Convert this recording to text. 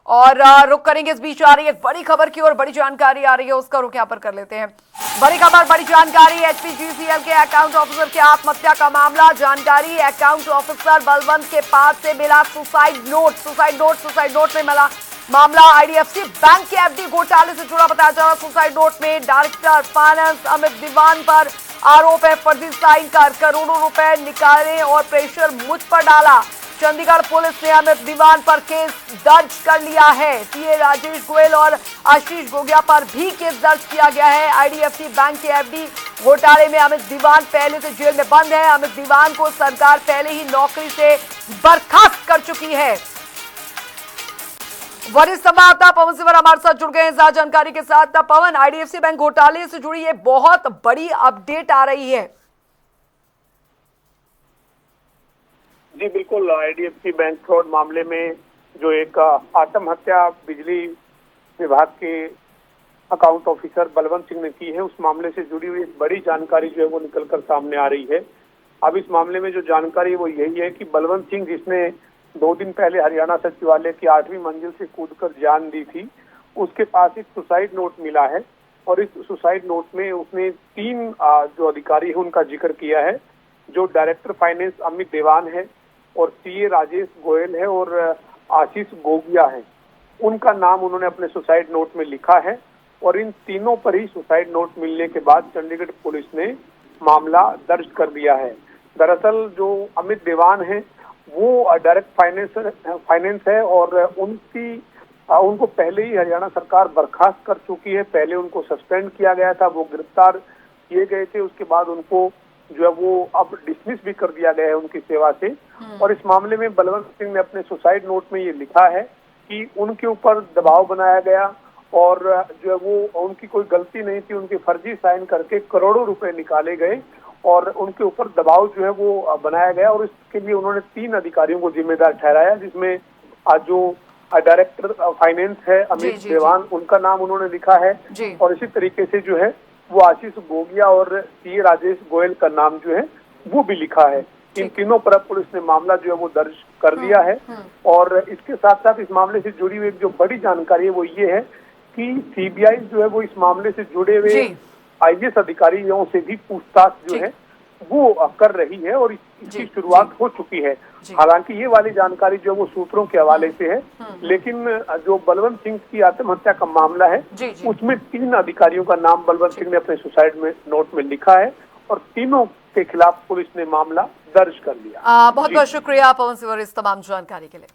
और रुक करेंगे। इस बीच आ रही है एक बड़ी खबर की और बड़ी जानकारी आ रही है, उसका रुक यहाँ पर कर लेते हैं। बड़ी खबर, बड़ी जानकारी, एचपीजीसीएल के अकाउंट ऑफिसर की आत्महत्या का मामला। जानकारी, अकाउंट ऑफिसर बलवंत के पास से मिला सुसाइड नोट में मिला मामला आईडीएफसी बैंक के एफडी घोटाले से जुड़ा बताया जा रहा। सुसाइड नोट में डायरेक्टर फाइनेंस अमित दीवान पर आरोप है, फर्जी साइन कर करोड़ों रुपए निकाले और प्रेशर मुझ पर डाला। चंडीगढ़ पुलिस ने अमित दीवान पर केस दर्ज कर लिया है। सीए राजेश गोयल और आशीष गोगिया पर भी केस दर्ज किया गया है। आईडीएफसी बैंक के एफडी घोटाले में अमित दीवान पहले से जेल में बंद है। अमित दीवान को सरकार पहले ही नौकरी से बर्खास्त कर चुकी है। वरिष्ठ संवाददाता पवन सिवर हमारे साथ जुड़ गए हैं ज्यादा जानकारी के साथ। पवन, आईडीएफसी बैंक घोटाले से जुड़ी ये बहुत बड़ी अपडेट आ रही है। जी बिल्कुल, आईडीएफसी बैंक फ्रॉड मामले में जो एक आत्महत्या बिजली विभाग के अकाउंट ऑफिसर बलवंत सिंह ने की है, उस मामले से जुड़ी हुई एक बड़ी जानकारी जो है वो निकलकर सामने आ रही है। अब इस मामले में जो जानकारी है वो यही है कि बलवंत सिंह, जिसने 2 दिन पहले हरियाणा सचिवालय की 8वीं मंजिल से कूदकर जान दी थी, उसके पास एक सुसाइड नोट मिला है और इस सुसाइड नोट में उसने 3 जो अधिकारी है उनका जिक्र किया है, जो डायरेक्टर फाइनेंस अमित देवान है और सीए राजेश गोयल है और आशीष गोगिया है। उनका नाम उन्होंने अपने सुसाइड नोट में लिखा है और इन तीनों पर ही सुसाइड नोट मिलने के बाद चंडीगढ़ पुलिस ने मामला दर्ज कर दिया है। दरअसल जो अमित देवान है वो डायरेक्ट फाइनेंस है और उनको पहले ही हरियाणा सरकार बर्खास्त कर चुकी है। पहले उनको सस्पेंड किया गया था, वो गिरफ्तार किए गए थे, उसके बाद उनको जो है वो अब डिसमिस भी कर दिया गया है उनकी सेवा से। और इस मामले में बलवंत सिंह ने अपने सुसाइड नोट में ये लिखा है कि उनके ऊपर दबाव बनाया गया और जो है वो उनकी कोई गलती नहीं थी, उनके फर्जी साइन करके करोड़ों रुपए निकाले गए और उनके ऊपर दबाव जो है वो बनाया गया और इसके लिए उन्होंने 3 अधिकारियों को जिम्मेदार ठहराया, जिसमें जो डायरेक्टर फाइनेंस है अमित देवान, उनका नाम उन्होंने लिखा है और इसी तरीके से जो है वो आशीष गोगिया और सीए राजेश गोयल का नाम जो है वो भी लिखा है। इन तीनों पर पुलिस ने मामला जो है वो दर्ज कर लिया है और इसके साथ साथ इस मामले से जुड़ी हुई जो बड़ी जानकारी है वो ये है कि सीबीआई जो है वो इस मामले से जुड़े हुए आईएएस अधिकारियों से भी पूछताछ जो है वो कर रही है और इसकी शुरुआत हो चुकी है। हालांकि ये वाली जानकारी जो है वो सूत्रों के हवाले से है, लेकिन जो बलवंत सिंह की आत्महत्या का मामला है उसमें 3 अधिकारियों का नाम बलवंत सिंह ने अपने सुसाइड में नोट में लिखा है और तीनों के खिलाफ पुलिस ने मामला दर्ज कर लिया। बहुत बहुत शुक्रिया पवन सिवर इस तमाम जानकारी के लिए।